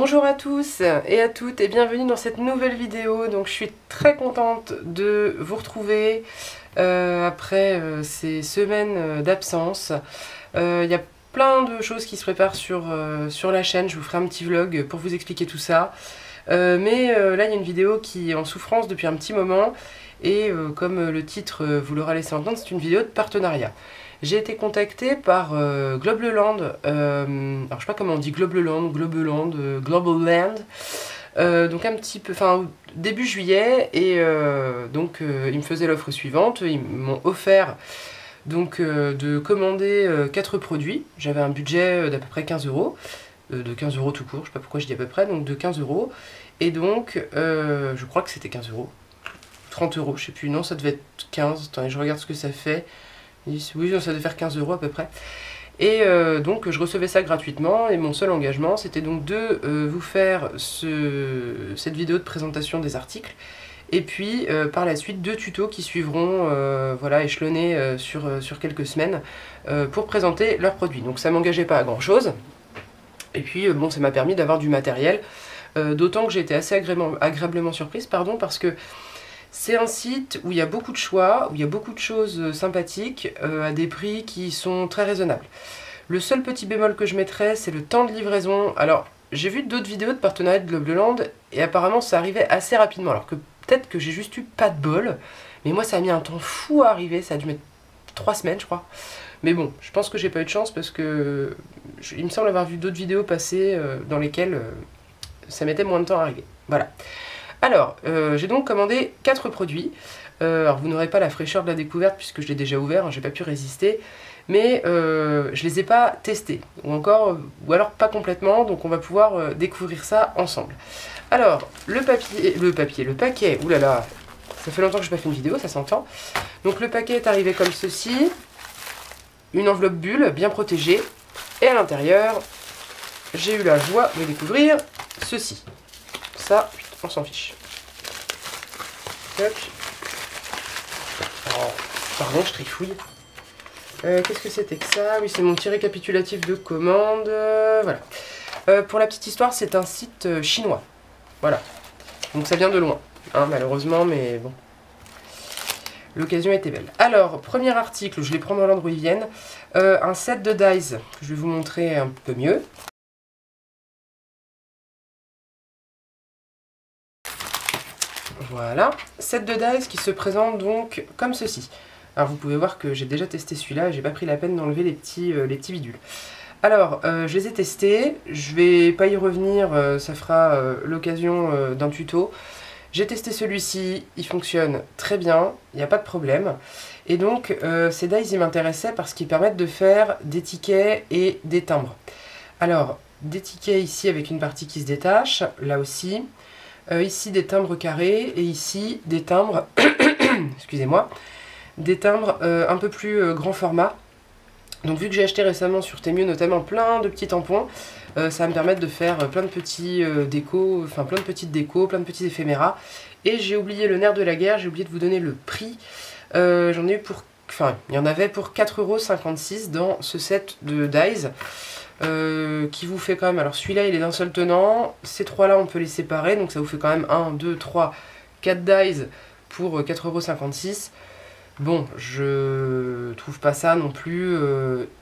Bonjour à tous et à toutes et bienvenue dans cette nouvelle vidéo. Donc je suis très contente de vous retrouver après ces semaines d'absence. Il y a plein de choses qui se préparent sur la chaîne, je vous ferai un petit vlog pour vous expliquer tout ça. Mais là il y a une vidéo qui est en souffrance depuis un petit moment et comme le titre vous l'aura laissé entendre, c'est une vidéo de partenariat. J'ai été contactée par Globaland, alors je sais pas comment on dit Globaland, Globaland, donc un petit peu, enfin début juillet, et donc ils me faisaient l'offre suivante, ils m'ont offert donc de commander 4 produits. J'avais un budget d'à peu près 15 €, de 15 € tout court, je sais pas pourquoi je dis à peu près, donc de 15 €, et donc je crois que c'était 15 €, 30 €, je sais plus, non ça devait être 15, attendez je regarde ce que ça fait. Oui, ça devait faire 15 € à peu près. Et donc je recevais ça gratuitement et mon seul engagement c'était donc de vous faire cette vidéo de présentation des articles et puis par la suite 2 tutos qui suivront, voilà, échelonnés sur quelques semaines pour présenter leurs produits. Donc ça m'engageait pas à grand chose et puis bon, ça m'a permis d'avoir du matériel, d'autant que j'ai été assez agréablement surprise, pardon, parce que c'est un site où il y a beaucoup de choix, où il y a beaucoup de choses sympathiques, à des prix qui sont très raisonnables. Le seul petit bémol que je mettrais, c'est le temps de livraison. Alors, j'ai vu d'autres vidéos de partenariat de Globaland, et apparemment ça arrivait assez rapidement, alors que peut-être que j'ai juste eu pas de bol, mais moi ça a mis un temps fou à arriver, ça a dû mettre 3 semaines je crois. Mais bon, je pense que j'ai pas eu de chance parce que il me semble avoir vu d'autres vidéos passer dans lesquelles ça mettait moins de temps à arriver. Voilà. Alors, j'ai donc commandé 4 produits. Alors, vous n'aurez pas la fraîcheur de la découverte puisque je l'ai déjà ouvert, hein, j'ai pas pu résister. Mais je les ai pas testés, ou alors pas complètement, donc on va pouvoir découvrir ça ensemble. Alors, le paquet, oulala, ça fait longtemps que je n'ai pas fait une vidéo, ça s'entend. Donc le paquet est arrivé comme ceci, une enveloppe bulle bien protégée, et à l'intérieur, j'ai eu la joie de découvrir ceci. Ça, on s'en fiche. Hop. Oh, pardon, je trifouille. Qu'est-ce que c'était que ça? Oui, c'est mon petit récapitulatif de commande. Voilà. Pour la petite histoire, c'est un site chinois. Voilà. Donc ça vient de loin, hein, malheureusement, mais bon. L'occasion était belle. Alors, premier article, je les prends dans l'ordre où ils viennent. Un set de dies, que je vais vous montrer un peu mieux. Voilà, set de dies qui se présente donc comme ceci. Alors vous pouvez voir que j'ai déjà testé celui-là et j'ai pas pris la peine d'enlever les petits bidules. Alors, je les ai testés, je vais pas y revenir, ça fera l'occasion d'un tuto. J'ai testé celui-ci, il fonctionne très bien, il n'y a pas de problème. Et donc, ces dies, ils m'intéressaient parce qu'ils permettent de faire des tickets et des timbres. Alors, des tickets ici avec une partie qui se détache, là aussi. Ici des timbres carrés et ici des timbres, excusez-moi, des timbres un peu plus grand format. Donc vu que j'ai acheté récemment sur Temu notamment plein de petits tampons, ça va me permettre de faire plein de petits décos, enfin plein de petites décos, plein de petits éphéméras. Et j'ai oublié le nerf de la guerre, j'ai oublié de vous donner le prix. J'en ai eu pour, enfin il y en avait pour 4,56 € dans ce set de dies. Qui vous fait quand même, alors celui-là il est d'un seul tenant, ces trois là on peut les séparer, donc ça vous fait quand même 1, 2, 3, 4 dies pour 4,56 €. Bon, je trouve pas ça non plus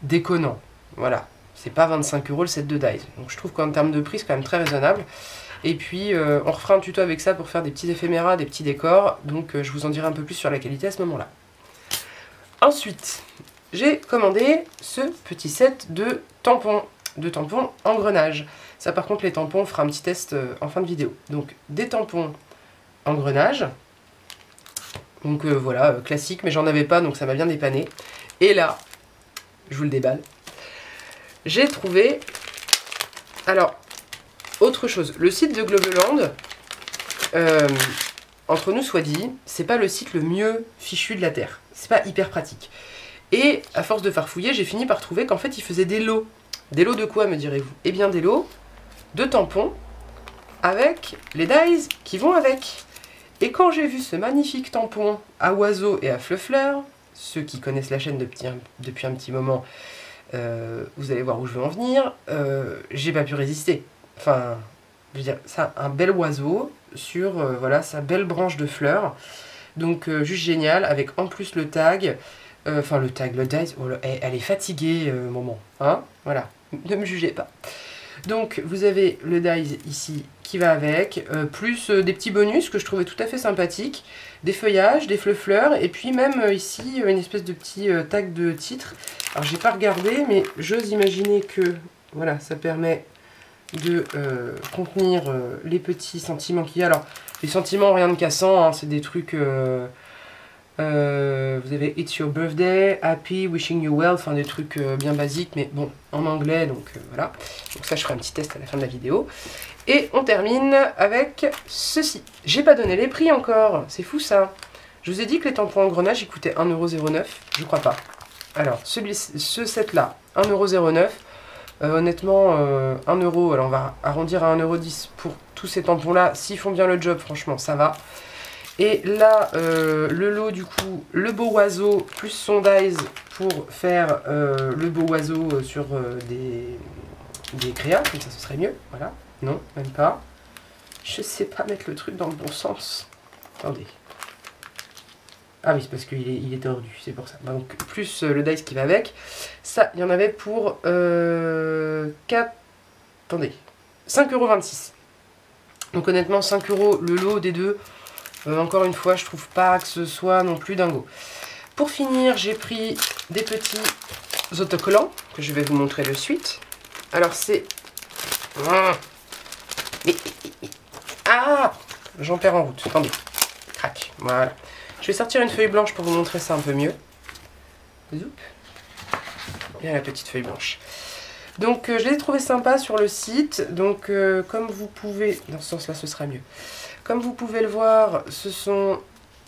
déconnant, voilà, c'est pas 25 € le set de dies, donc je trouve qu'en termes de prix c'est quand même très raisonnable. Et puis on refera un tuto avec ça pour faire des petits éphéméras, des petits décors, donc je vous en dirai un peu plus sur la qualité à ce moment-là. Ensuite, j'ai commandé ce petit set de tampons engrenages. Ça par contre les tampons, on fera un petit test en fin de vidéo. Donc des tampons engrenages. Donc voilà, classique, mais j'en avais pas donc ça m'a bien dépanné. Et là, je vous le déballe. J'ai trouvé, alors, autre chose. Le site de Globaland, entre nous soit dit, c'est pas le site le mieux fichu de la Terre. C'est pas hyper pratique. Et à force de farfouiller, j'ai fini par trouver qu'en fait, ils faisaient des lots. Des lots de quoi, me direz-vous? Eh bien, des lots de tampons avec les dies qui vont avec. Et quand j'ai vu ce magnifique tampon à oiseaux et à fluffleurs, ceux qui connaissent la chaîne depuis un petit moment, vous allez voir où je veux en venir, j'ai pas pu résister. Enfin, je veux dire, ça, un bel oiseau sur voilà, sa belle branche de fleurs. Donc juste génial, avec en plus le tag, enfin le dice, oh, elle est fatiguée, maman, hein, voilà, ne me jugez pas. Donc vous avez le dice ici qui va avec, plus des petits bonus que je trouvais tout à fait sympathiques, des feuillages, des fleurs, et puis même ici une espèce de petit tag de titre. Alors j'ai pas regardé, mais j'ose imaginer que voilà, ça permet de contenir les petits sentiments qu'il y a. Alors les sentiments, rien de cassant, hein, c'est des trucs... vous avez It's your birthday, happy, wishing you well, enfin des trucs bien basiques, mais bon, en anglais, donc voilà. Donc ça, je ferai un petit test à la fin de la vidéo. Et on termine avec ceci. J'ai pas donné les prix encore, c'est fou ça. Je vous ai dit que les tampons engrenages, ils coûtaient 1,09€, je crois pas. Alors, ce set-là, 1,09€. Honnêtement, 1€, alors on va arrondir à 1,10€ pour tous ces tampons-là. S'ils font bien le job, franchement, ça va. Et là, le lot du coup, le beau oiseau plus son dies pour faire le beau oiseau sur des créas, comme ça ce serait mieux, voilà. Non, même pas. Je sais pas mettre le truc dans le bon sens. Attendez. Ah oui, c'est parce qu'il est tordu, c'est pour ça. Donc plus le dice qui va avec. Ça, il y en avait pour 4... Attendez. 5,26 €. Donc honnêtement, 5€ le lot des deux. Encore une fois, je trouve pas que ce soit non plus dingo. Pour finir, j'ai pris des petits autocollants que je vais vous montrer de suite. Alors c'est... Ah, j'en perds en route. Attendez. Crac. Voilà. Je vais sortir une feuille blanche pour vous montrer ça un peu mieux. Zoup. Et la petite feuille blanche. Donc je les ai trouvés sympas sur le site. Donc comme vous pouvez... Dans ce sens-là, ce sera mieux. Comme vous pouvez le voir, ce sont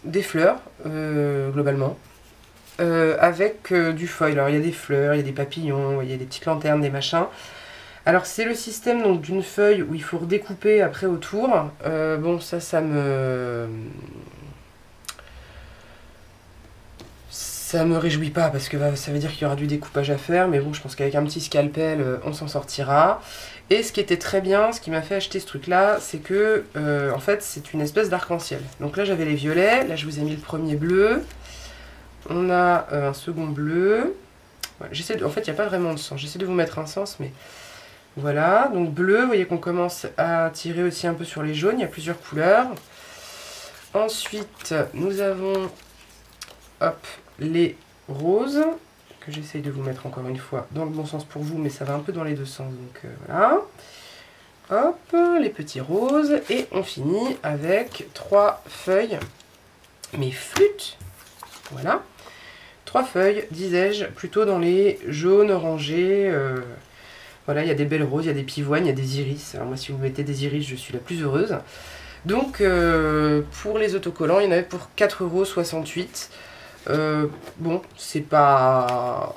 des fleurs, globalement, avec du foil. Alors il y a des fleurs, il y a des papillons, il y a des petites lanternes, des machins. Alors c'est le système donc d'une feuille où il faut redécouper après autour. Bon, ça me réjouit pas parce que ça veut dire qu'il y aura du découpage à faire. Mais bon, je pense qu'avec un petit scalpel, on s'en sortira. Et ce qui était très bien, ce qui m'a fait acheter ce truc-là, c'est que, en fait, c'est une espèce d'arc-en-ciel. Donc là, j'avais les violets. Là, je vous ai mis le premier bleu. On a un second bleu. Voilà, en fait, il n'y a pas vraiment de sens. J'essaie de vous mettre un sens, mais... Voilà, donc bleu, vous voyez qu'on commence à tirer aussi un peu sur les jaunes, il y a plusieurs couleurs. Ensuite, nous avons hop, les roses, que j'essaye de vous mettre encore une fois dans le bon sens pour vous, mais ça va un peu dans les deux sens, donc voilà. Hop, les petits roses, et on finit avec 3 feuilles, mais flûtes, voilà. 3 feuilles, disais-je, plutôt dans les jaunes, orangés... Voilà, il y a des belles roses, il y a des pivoines, il y a des iris. Alors moi, si vous mettez des iris, je suis la plus heureuse. Donc, pour les autocollants, il y en avait pour 4,68 €. Bon, c'est pas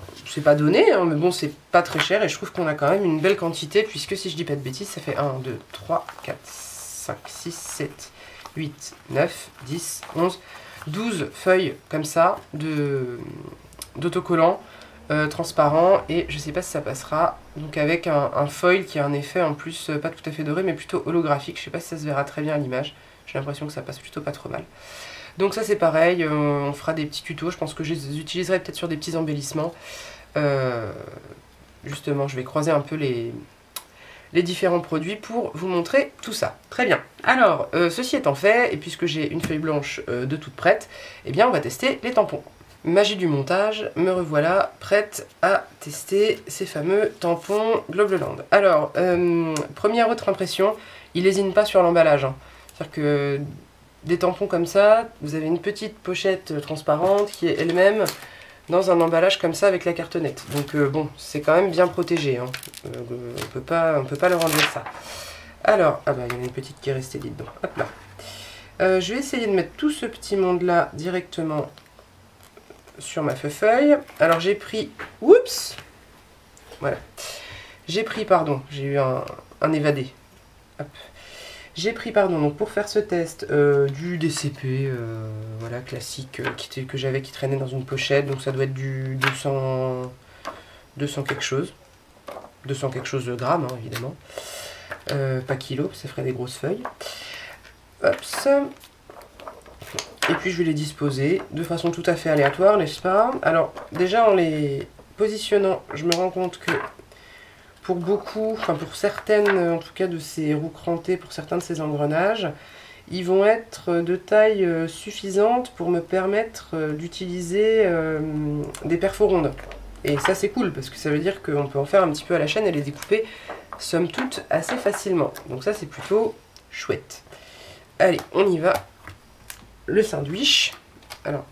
donné, hein, mais bon, c'est pas très cher. Et je trouve qu'on a quand même une belle quantité, puisque si je dis pas de bêtises, ça fait 1, 2, 3, 4, 5, 6, 7, 8, 9, 10, 11, 12 feuilles comme ça d'autocollants. Transparent, et je sais pas si ça passera, donc avec un foil qui a un effet en plus pas tout à fait doré mais plutôt holographique. Je sais pas si ça se verra très bien à l'image, j'ai l'impression que ça passe plutôt pas trop mal. Donc ça c'est pareil, on fera des petits tutos, je pense que je les utiliserai peut-être sur des petits embellissements. Justement, je vais croiser un peu les différents produits pour vous montrer tout ça. Très bien. Alors, ceci étant fait, et puisque j'ai une feuille blanche de toute prête, eh bien on va tester les tampons. Magie du montage, me revoilà prête à tester ces fameux tampons Globleland. Alors, première autre impression, il lésine pas sur l'emballage. Hein. C'est-à-dire que des tampons comme ça, vous avez une petite pochette transparente qui est elle-même dans un emballage comme ça avec la cartonnette. Donc bon, c'est quand même bien protégé. Hein. On peut pas leur enlever ça. Alors, ah bah il y en a une petite qui est restée dedans. Hop là. Je vais essayer de mettre tout ce petit monde-là directement sur ma feuille. Alors j'ai pris... Oups! Voilà. J'ai pris, pardon, j'ai eu un évadé. Hop. J'ai pris, pardon, donc pour faire ce test, du DCP, voilà, classique, que j'avais, qui traînait dans une pochette. Donc ça doit être du 200 quelque chose. 200 quelque chose de grammes, hein, évidemment. Pas kilo, ça ferait des grosses feuilles. Hop, ça. Et puis je vais les disposer de façon tout à fait aléatoire, n'est-ce pas? Alors déjà en les positionnant, je me rends compte que pour beaucoup, enfin pour certaines en tout cas de ces roues crantées, pour certains de ces engrenages, ils vont être de taille suffisante pour me permettre d'utiliser des perfos rondes. Et ça c'est cool parce que ça veut dire qu'on peut en faire un petit peu à la chaîne et les découper somme toute assez facilement. Donc ça c'est plutôt chouette. Allez, on y va. Le sandwich. Alors,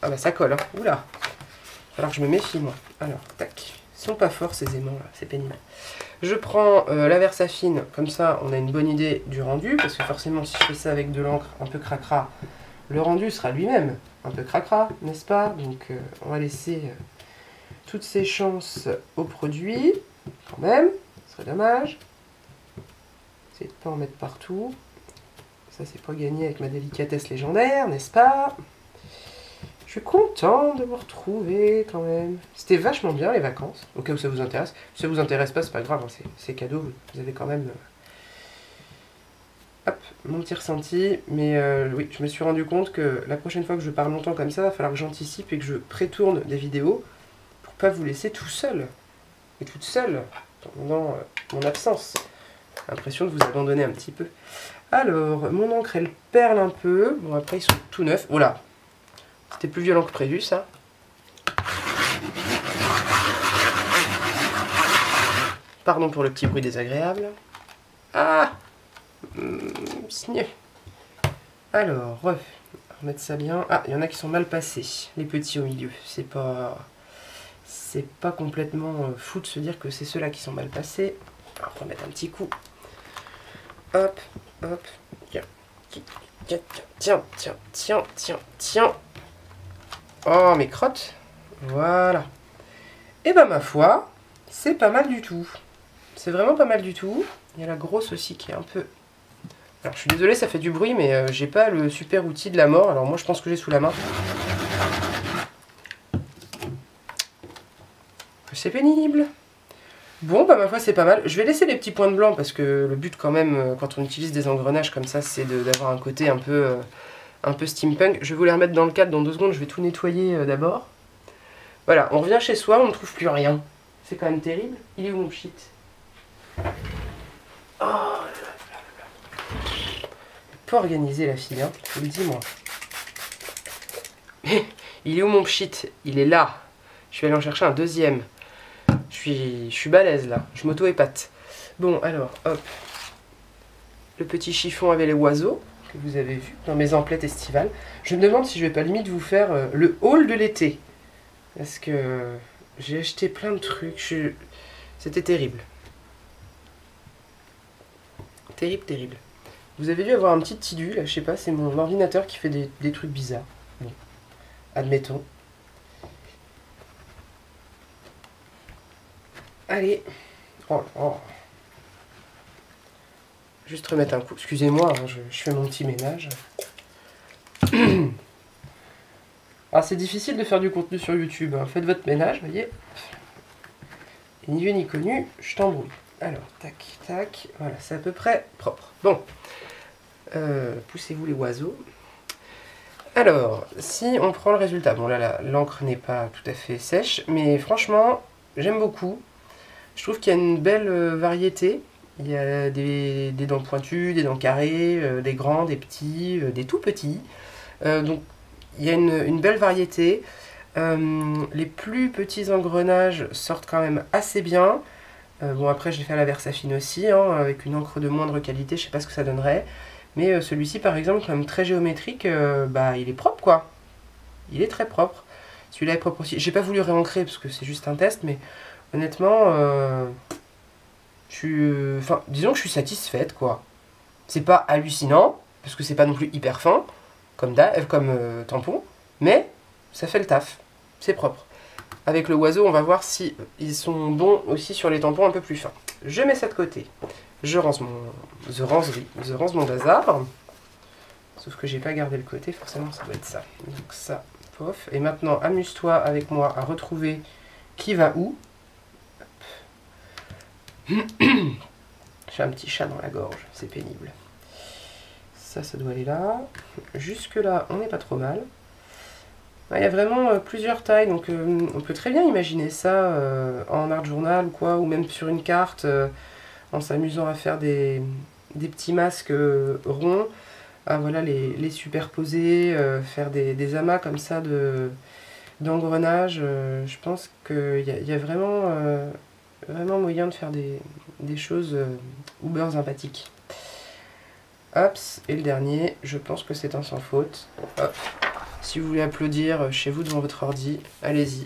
ah bah ça colle, hein. Oula. Va falloir que je me méfie moi. Alors, tac. Ils sont pas forts ces aimants là, c'est pénible. Je prends la Versafine, comme ça on a une bonne idée du rendu, parce que forcément si je fais ça avec de l'encre un peu cracra, le rendu sera lui-même un peu cracra, n'est-ce pas? Donc on va laisser toutes ces chances au produit, quand même, ce serait dommage. Essayez de pas en mettre partout. Ça c'est pas gagné avec ma délicatesse légendaire, n'est-ce pas? Je suis content de vous retrouver quand même. C'était vachement bien les vacances, au cas où ça vous intéresse. Si ça vous intéresse pas, c'est pas grave, hein, c'est cadeau, vous avez quand même... Hop, mon petit ressenti. Mais oui, je me suis rendu compte que la prochaine fois que je parle longtemps comme ça, il va falloir que j'anticipe et que je prétourne des vidéos pour pas vous laisser tout seul et toute seule pendant mon absence. J'ai l'impression de vous abandonner un petit peu. Alors, mon encre, elle perle un peu. Bon, après, ils sont tout neufs. Voilà. C'était plus violent que prévu, ça. Pardon pour le petit bruit désagréable. Ah, alors, remettre ça bien. Ah, il y en a qui sont mal passés. Les petits au milieu. C'est pas complètement fou de se dire que c'est ceux-là qui sont mal passés. Alors, remettre un petit coup. Hop, hop. Tiens. Oh, mes crottes. Voilà. Et ben, ma foi, c'est pas mal du tout. C'est vraiment pas mal du tout. Il y a la grosse aussi qui est un peu... Alors, je suis désolée, ça fait du bruit, mais j'ai pas le super outil de la mort. Alors, moi, je pense que j'ai sous la main. C'est pénible. Bon, bah ma foi, c'est pas mal. Je vais laisser les petits points de blanc parce que le but, quand même, quand on utilise des engrenages comme ça, c'est d'avoir un côté un peu steampunk. Je vais vous les remettre dans le cadre dans 2 secondes. Je vais tout nettoyer d'abord. Voilà, on revient chez soi, on ne trouve plus rien. C'est quand même terrible. Il est où mon shit? Oh là là. Pas organisé la fille, hein, je vous le dis moi. Il est où mon shit? Il est là. Je vais aller en chercher un deuxième. Je suis balèze là, je m'auto-épate. Bon, alors, hop. Le petit chiffon avec les oiseaux, que vous avez vu dans mes emplettes estivales. Je me demande si je vais pas limite vous faire le haul de l'été. Parce que j'ai acheté plein de trucs. C'était terrible. Terrible. Vous avez dû avoir un petit tidu, là, je sais pas, c'est mon ordinateur qui fait des trucs bizarres. Bon, admettons. Allez. Oh. Juste remettre un coup. Excusez-moi, hein, je fais mon petit ménage. Ah, c'est difficile de faire du contenu sur YouTube. Hein. Faites votre ménage, voyez. Et ni vu ni connu, je t'embrouille. Alors, tac. Voilà, c'est à peu près propre. Bon. Poussez-vous les oiseaux. Alors, si on prend le résultat. Bon, là, l'encre n'est pas tout à fait sèche. Mais franchement, j'aime beaucoup. Je trouve qu'il y a une belle variété. Il y a des dents pointues, des dents carrées, des grands, des petits, des tout petits. Donc il y a une belle variété. Les plus petits engrenages sortent quand même assez bien. Bon après j'ai fait à la Versafine aussi, hein, avec une encre de moindre qualité, je sais pas ce que ça donnerait. Mais celui-ci par exemple, quand même très géométrique, bah il est propre quoi. Il est très propre. Celui-là est propre aussi. J'ai pas voulu réancrer parce que c'est juste un test, mais... Honnêtement, disons que je suis satisfaite, quoi. C'est pas hallucinant, parce que c'est pas non plus hyper fin, comme tampon, mais ça fait le taf. C'est propre. Avec le oiseau, on va voir si ils sont bons aussi sur les tampons un peu plus fins. Je mets ça de côté. Je range mon bazar. Sauf que j'ai pas gardé le côté, forcément ça doit être ça. Donc ça, pof. Et maintenant, amuse-toi avec moi à retrouver qui va où. J'ai un petit chat dans la gorge, c'est pénible. Ça doit aller là. Jusque là, on n'est pas trop mal. Il y a vraiment plusieurs tailles, donc on peut très bien imaginer ça en art journal ou quoi, ou même sur une carte, en s'amusant à faire des petits masques ronds, à voilà, les superposer, faire des amas comme ça d'engrenages. Je pense qu'il y a vraiment, vraiment moyen de faire des choses uber sympathiques. Hop, et le dernier, je pense que c'est un sans faute. Hop. Si vous voulez applaudir chez vous devant votre ordi, allez-y.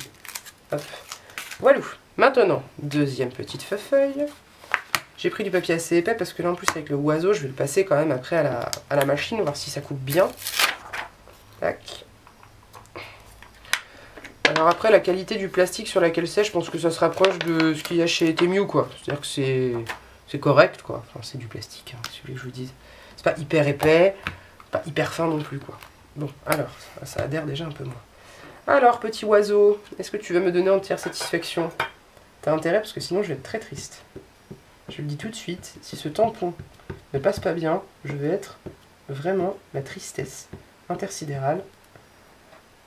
Hop. Voilà. Maintenant, deuxième petite feuille. J'ai pris du papier assez épais parce que là en plus avec le oiseau, je vais le passer quand même après à la machine, voir si ça coupe bien. Tac. Alors après, la qualité du plastique sur laquelle c'est, je pense que ça se rapproche de ce qu'il y a chez Temu, quoi. C'est-à-dire que c'est correct, quoi. Enfin, c'est du plastique, hein, si vous voulez que je vous dise. C'est pas hyper épais, pas hyper fin non plus, quoi. Bon, alors, ça adhère déjà un peu moins. Alors, petit oiseau, est-ce que tu vas me donner entière satisfaction? T'as intérêt parce que sinon je vais être très triste. Je le dis tout de suite, si ce tampon ne passe pas bien, je vais être vraiment la tristesse intersidérale.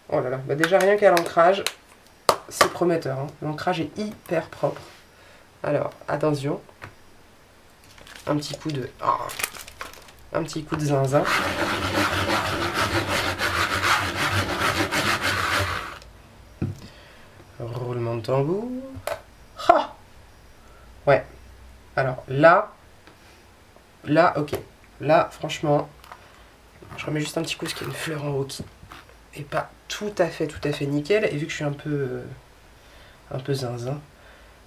Oh là là, bah déjà rien qu'à l'ancrage, c'est prometteur, hein. L'ancrage est hyper propre. Alors, attention. Un petit coup de... Oh, un petit coup de zinzin. Roulement de tambour. Ha! Ouais. Alors là, ok. Là, franchement, je remets juste un petit coup parce qu'il y a une fleur en haut qui est pas tout à fait nickel. Et vu que je suis un peu zinzin.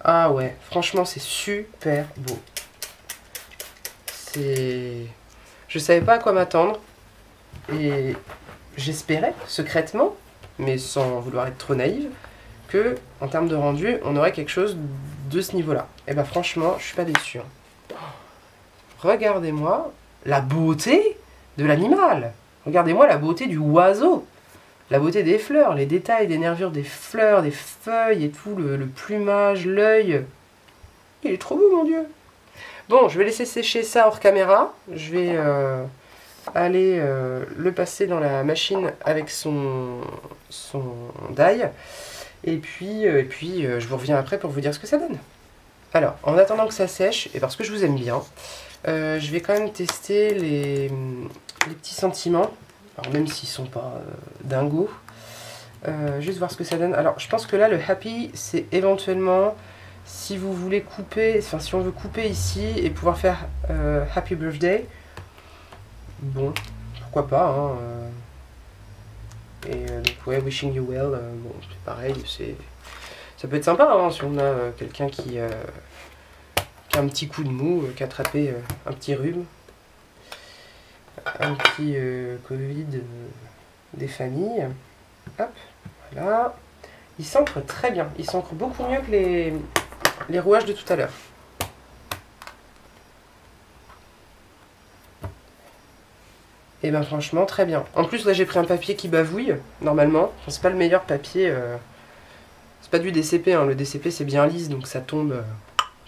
Ah ouais, franchement, c'est super beau. Je savais pas à quoi m'attendre. Et j'espérais, secrètement, mais sans vouloir être trop naïve, que, en termes de rendu, on aurait quelque chose de ce niveau-là. Et ben franchement, je suis pas déçue. Regardez-moi la beauté de l'animal. Regardez-moi la beauté du oiseau. La beauté des fleurs, les détails des nervures des fleurs, des feuilles et tout, le plumage, l'œil. Il est trop beau, mon Dieu. Bon, je vais laisser sécher ça hors caméra. Je vais aller le passer dans la machine avec son die. Et puis je vous reviens après pour vous dire ce que ça donne. Alors, en attendant que ça sèche, et parce que je vous aime bien, je vais quand même tester les petits sentiments. Alors, même s'ils sont pas dingos. Juste voir ce que ça donne. Alors, je pense que là, le happy, c'est éventuellement, si vous voulez couper, enfin, si on veut couper ici et pouvoir faire happy birthday, bon, pourquoi pas, hein. Et donc, ouais, wishing you well, bon, c'est pareil, ça peut être sympa, hein, si on a quelqu'un qui a un petit coup de mou, qui a attrapé un petit rhume, un petit Covid des familles. Hop, voilà. Il s'ancre très bien, il s'ancre beaucoup mieux que les rouages de tout à l'heure. Et ben franchement, très bien. En plus, là, j'ai pris un papier qui bavouille, normalement. Enfin, c'est pas le meilleur papier. C'est pas du DCP, hein. Le DCP, c'est bien lisse, donc ça tombe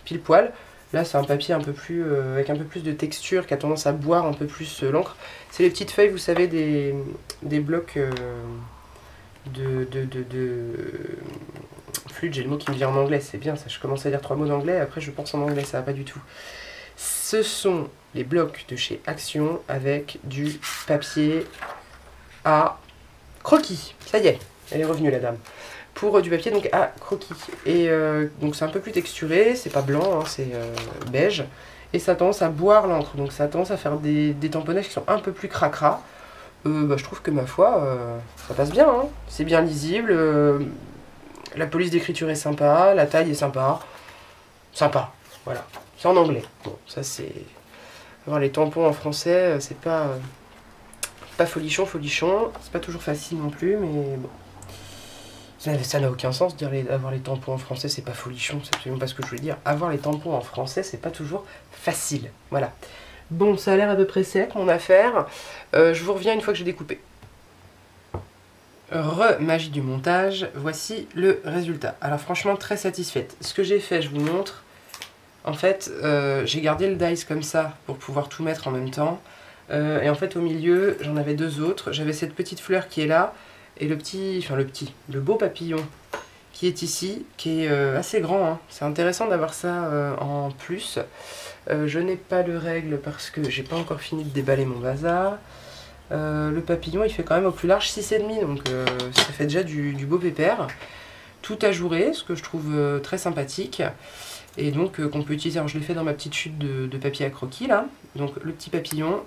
pile poil. Là, c'est un papier un peu plus, avec un peu plus de texture, qui a tendance à boire un peu plus l'encre. C'est les petites feuilles, vous savez, des blocs de flûte. J'ai le mot qui me vient en anglais, c'est bien ça. Je commence à dire 3 mots d'anglais, après je pense en anglais, ça va pas du tout. Ce sont les blocs de chez Action avec du papier à croquis. Ça y est, elle est revenue la dame. Pour du papier donc à croquis. Et donc c'est un peu plus texturé, c'est pas blanc, hein, c'est beige. Et ça a tendance à boire l'encre, donc ça a tendance à faire des tamponnages qui sont un peu plus cracra. Bah, je trouve que ma foi, ça passe bien, hein. C'est bien lisible, la police d'écriture est sympa, la taille est sympa. Sympa, voilà. C'est en anglais. Bon, ça c'est... Alors les tampons en français, c'est pas folichon. C'est pas toujours facile non plus, mais bon. Ça n'a aucun sens de dire avoir les tampons en français, c'est pas folichon, c'est absolument pas ce que je voulais dire. Avoir les tampons en français, c'est pas toujours facile. Voilà. Bon, ça a l'air à peu près sec, mon affaire. Je vous reviens une fois que j'ai découpé. Magie du montage, voici le résultat. Alors franchement, très satisfaite. Ce que j'ai fait, je vous montre. En fait, j'ai gardé le dice comme ça pour pouvoir tout mettre en même temps. Et en fait, au milieu, j'en avais deux autres. J'avais cette petite fleur qui est là, et le beau papillon qui est ici, qui est assez grand, hein. C'est intéressant d'avoir ça en plus. Je n'ai pas de règle parce que j'ai pas encore fini de déballer mon bazar. Le papillon, il fait quand même au plus large 6,5, donc ça fait déjà du beau pépère. Tout ajouré, ce que je trouve très sympathique. Et donc qu'on peut utiliser, alors je l'ai fait dans ma petite chute de papier à croquis là. Donc le petit papillon.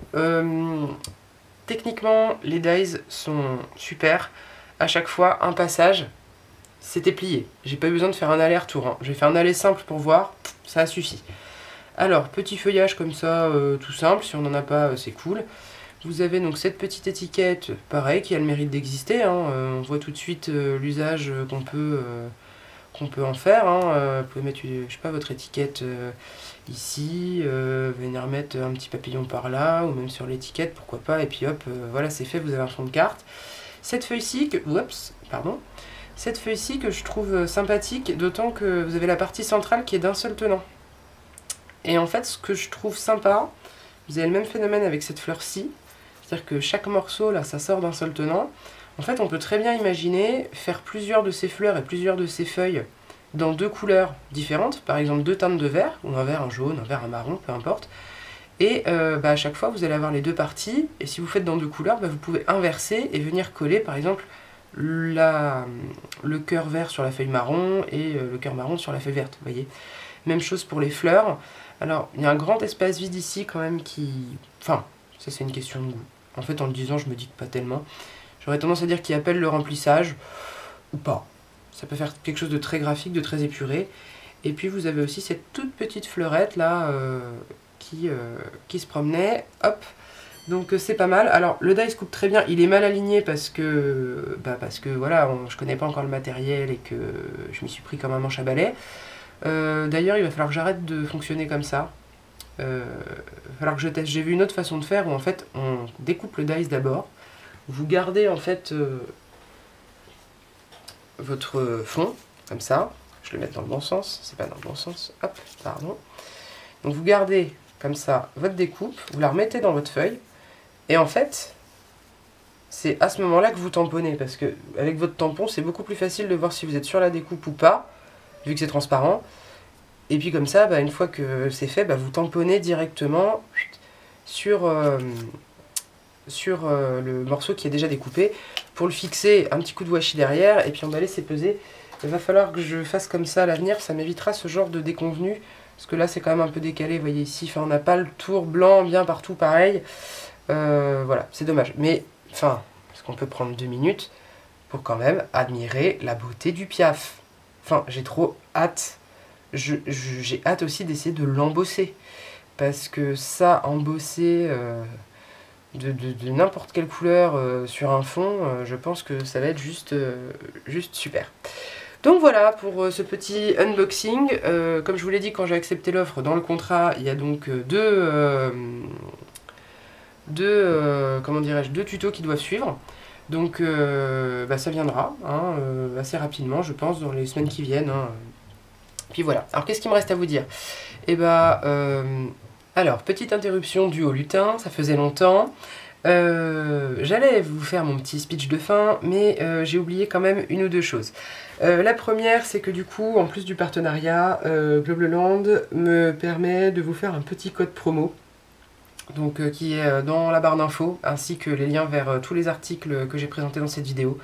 Techniquement, les dies sont super. À chaque fois, un passage, c'était plié. J'ai pas eu besoin de faire un aller-retour, hein. J'ai fait un aller simple pour voir, ça a suffi. Alors, petit feuillage comme ça, tout simple, si on n'en a pas, c'est cool. Vous avez donc cette petite étiquette, pareil, qui a le mérite d'exister, hein. On voit tout de suite l'usage qu'on peut en faire, hein. Vous pouvez mettre, je sais pas, votre étiquette ici, venir mettre un petit papillon par là, ou même sur l'étiquette, pourquoi pas, et puis hop, voilà, c'est fait, vous avez un fond de carte. Cette feuille-ci, cette feuille-ci que je trouve sympathique, d'autant que vous avez la partie centrale qui est d'un seul tenant. Et en fait, ce que je trouve sympa, vous avez le même phénomène avec cette fleur-ci, c'est-à-dire que chaque morceau, là, ça sort d'un seul tenant. En fait, on peut très bien imaginer faire plusieurs de ces fleurs et plusieurs de ces feuilles dans deux couleurs différentes, par exemple deux teintes de vert, ou un vert, un jaune, un vert, un marron, peu importe. Et à chaque fois, vous allez avoir les deux parties, et si vous faites dans deux couleurs, vous pouvez inverser et venir coller, par exemple, le cœur vert sur la feuille marron et le cœur marron sur la feuille verte, vous voyez. Même chose pour les fleurs. Alors, il y a un grand espace vide ici quand même qui... Enfin, ça c'est une question de goût. En fait, en le disant, je me dis que pas tellement. J'aurais tendance à dire qu'il appelle le remplissage, ou pas. Ça peut faire quelque chose de très graphique, de très épuré. Et puis vous avez aussi cette toute petite fleurette là qui se promenait. Hop. Donc c'est pas mal. Alors le die se coupe très bien. Il est mal aligné parce que voilà, je connais pas encore le matériel et que je m'y suis pris comme un manche à balai. D'ailleurs, il va falloir que j'arrête de fonctionner comme ça. Il va falloir que je teste. J'ai vu une autre façon de faire où en fait on découpe le dice d'abord. Vous gardez en fait votre fond, comme ça. Je vais le mettre dans le bon sens, c'est pas dans le bon sens. Hop, pardon. Donc vous gardez comme ça votre découpe, vous la remettez dans votre feuille. Et en fait, c'est à ce moment-là que vous tamponnez. Parce que avec votre tampon, c'est beaucoup plus facile de voir si vous êtes sur la découpe ou pas, vu que c'est transparent. Et puis comme ça, une fois que c'est fait, vous tamponnez directement sur le morceau qui est déjà découpé. Pour le fixer, un petit coup de washi derrière, et puis on va laisser peser. Il va falloir que je fasse comme ça à l'avenir, ça m'évitera ce genre de déconvenu. Parce que là, c'est quand même un peu décalé, vous voyez ici, on n'a pas le tour blanc bien partout pareil. Voilà, c'est dommage. Mais, parce qu'on peut prendre 2 minutes pour quand même admirer la beauté du Piaf. J'ai trop hâte. J'ai hâte aussi d'essayer de l'embosser. Parce que ça, embosser de n'importe quelle couleur sur un fond, je pense que ça va être juste super. Donc voilà pour ce petit unboxing. Comme je vous l'ai dit quand j'ai accepté l'offre, dans le contrat, il y a donc deux tutos qui doivent suivre. Donc ça viendra assez rapidement, je pense, dans les semaines qui viennent. Puis voilà. Alors qu'est-ce qu'il me reste à vous dire? Alors, petite interruption due au lutin, ça faisait longtemps. J'allais vous faire mon petit speech de fin, mais j'ai oublié quand même une ou deux choses. La première, c'est que du coup, en plus du partenariat, Globleland me permet de vous faire un petit code promo, donc qui est dans la barre d'infos, ainsi que les liens vers tous les articles que j'ai présentés dans cette vidéo.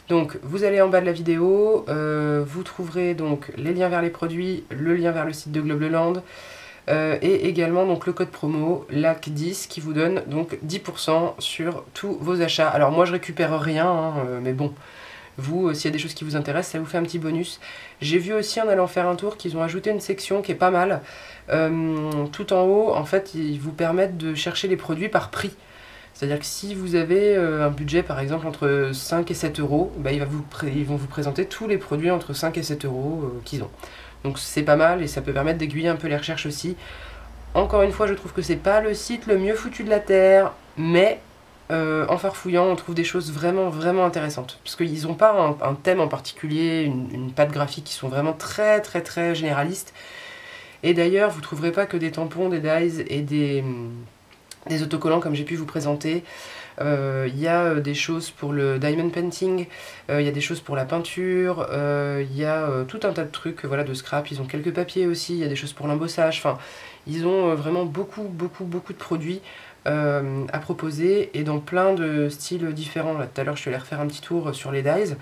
Donc vous allez en bas de la vidéo, vous trouverez donc les liens vers les produits, le lien vers le site de Globleland, et également donc le code promo LAC10 qui vous donne donc 10% sur tous vos achats. Alors moi je récupère rien, mais bon, vous s'il y a des choses qui vous intéressent, ça vous fait un petit bonus. J'ai vu aussi en allant faire un tour qu'ils ont ajouté une section qui est pas mal. Tout en haut, en fait, ils vous permettent de chercher les produits par prix. C'est-à-dire que si vous avez un budget par exemple entre 5 et 7 euros, ils vont vous présenter tous les produits entre 5 et 7 euros qu'ils ont. Donc c'est pas mal et ça peut permettre d'aiguiller un peu les recherches aussi. Encore une fois, je trouve que c'est pas le site le mieux foutu de la Terre, mais en farfouillant, on trouve des choses vraiment, vraiment intéressantes. Parce qu'ils n'ont pas un thème en particulier, une patte graphique, qui sont vraiment très, très, très généralistes. Et d'ailleurs, vous ne trouverez pas que des tampons, des dies et des autocollants comme j'ai pu vous présenter. Il y a des choses pour le diamond painting, il y a des choses pour la peinture, il y a tout un tas de trucs, voilà, de scrap. Ils ont quelques papiers aussi, il y a des choses pour l'embossage. Enfin, ils ont vraiment beaucoup de produits à proposer et dans plein de styles différents. Là, tout à l'heure, je suis allée refaire un petit tour sur les dies.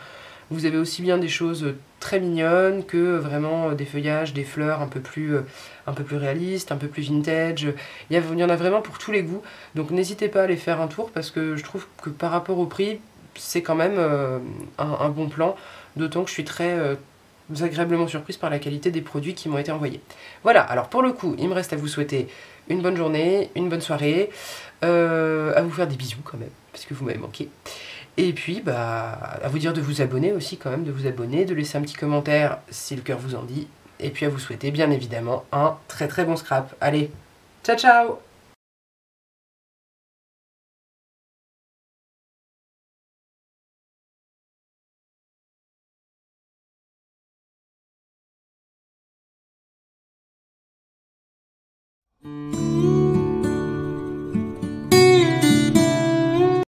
Vous avez aussi bien des choses très mignonnes que vraiment des feuillages, des fleurs un peu plus réalistes, un peu plus vintage. Il y en a vraiment pour tous les goûts. Donc n'hésitez pas à aller faire un tour parce que je trouve que par rapport au prix, c'est quand même un bon plan. D'autant que je suis très agréablement surprise par la qualité des produits qui m'ont été envoyés. Voilà, alors pour le coup, il me reste à vous souhaiter une bonne journée, une bonne soirée, à vous faire des bisous quand même, parce que vous m'avez manqué. Et puis, bah, à vous dire de vous abonner aussi quand même, de vous abonner, de laisser un petit commentaire si le cœur vous en dit. Et puis à vous souhaiter bien évidemment un très bon scrap. Allez, ciao ciao!